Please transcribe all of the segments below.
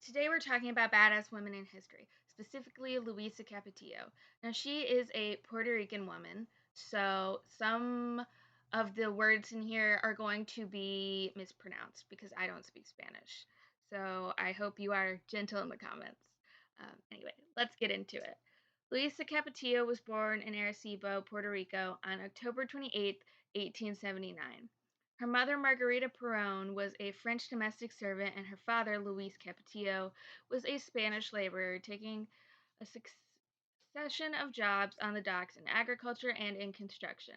Today we're talking about badass women in history, specifically Luisa Capetillo. Now, she is a Puerto Rican woman, so some of the words in here are going to be mispronounced because I don't speak Spanish. So I hope you are gentle in the comments. Anyway, let's get into it. Luisa Capetillo was born in Arecibo, Puerto Rico on October 28, 1879. Her mother, Margarita Perón, was a French domestic servant, and her father, Luis Capetillo, was a Spanish laborer, taking a succession of jobs on the docks in agriculture and in construction.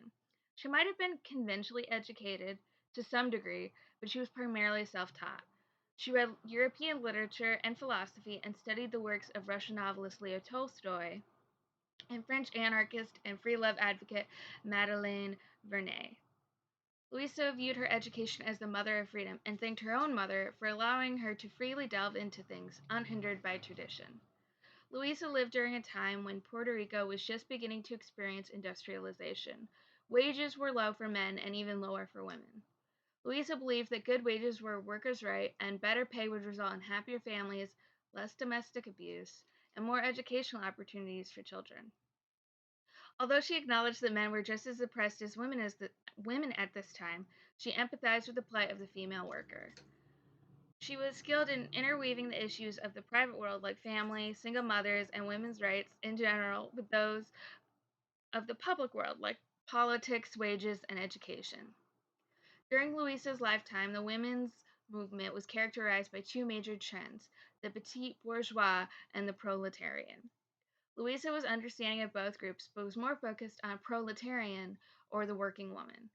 She might have been conventionally educated to some degree, but she was primarily self taught. She read European literature and philosophy and studied the works of Russian novelist Leo Tolstoy and French anarchist and free love advocate Madeleine Vernet. Louisa viewed her education as the mother of freedom and thanked her own mother for allowing her to freely delve into things unhindered by tradition. Louisa lived during a time when Puerto Rico was just beginning to experience industrialization. Wages were low for men and even lower for women. Louisa believed that good wages were workers' right and better pay would result in happier families, less domestic abuse, and more educational opportunities for children. Although she acknowledged that men were just as oppressed as women at this time, she empathized with the plight of the female worker. She was skilled in interweaving the issues of the private world, like family, single mothers, and women's rights in general, with those of the public world, like politics, wages, and education. During Louisa's lifetime, the women's movement was characterized by two major trends: the petit bourgeois and the proletarian. Louisa was understanding of both groups, but was more focused on proletarian, or the working woman.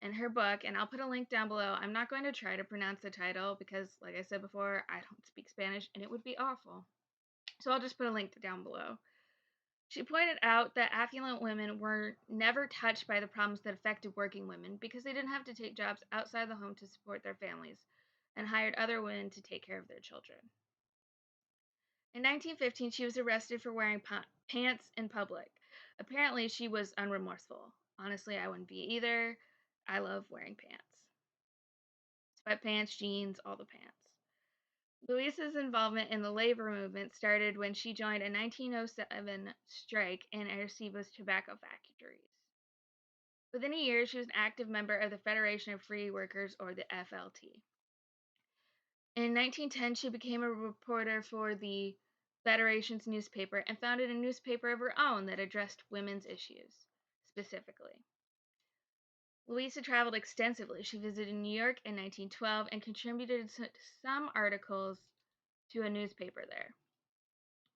In her book, and I'll put a link down below, I'm not going to try to pronounce the title because, like I said before, I don't speak Spanish and it would be awful. So I'll just put a link down below. She pointed out that affluent women were never touched by the problems that affected working women because they didn't have to take jobs outside the home to support their families and hired other women to take care of their children. In 1915, she was arrested for wearing pants in public. Apparently, she was unremorseful. Honestly, I wouldn't be either. I love wearing pants: sweatpants, jeans, all the pants. Louisa's involvement in the labor movement started when she joined a 1907 strike in Arecibo's tobacco factories. Within a year, she was an active member of the Federation of Free Workers, or the FLT. In 1910, she became a reporter for the Federation's newspaper and founded a newspaper of her own that addressed women's issues specifically. Louisa traveled extensively. She visited New York in 1912 and contributed some articles to a newspaper there.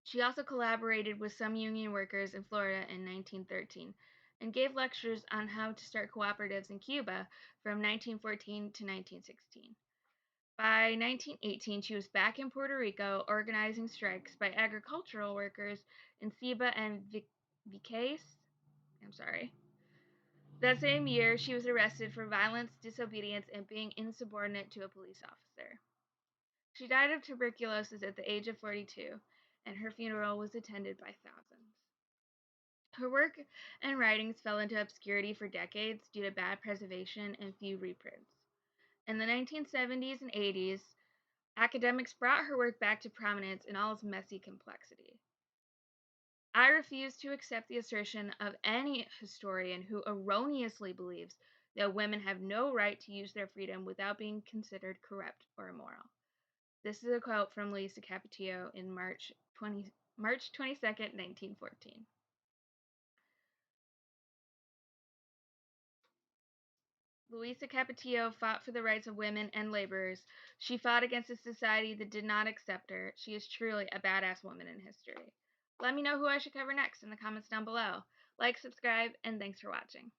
She also collaborated with some union workers in Florida in 1913 and gave lectures on how to start cooperatives in Cuba from 1914 to 1916. By 1918, she was back in Puerto Rico organizing strikes by agricultural workers in Ciba and Vieques. I'm sorry. That same year, she was arrested for violence, disobedience, and being insubordinate to a police officer. She died of tuberculosis at the age of 42, and her funeral was attended by thousands. Her work and writings fell into obscurity for decades due to bad preservation and few reprints. In the 1970s and 80s, academics brought her work back to prominence in all its messy complexity. I refuse to accept the assertion of any historian who erroneously believes that women have no right to use their freedom without being considered corrupt or immoral. This is a quote from Luisa Capetillo in March 22nd, 1914. Luisa Capetillo fought for the rights of women and laborers. She fought against a society that did not accept her. She is truly a badass woman in history. Let me know who I should cover next in the comments down below. Like, subscribe, and thanks for watching.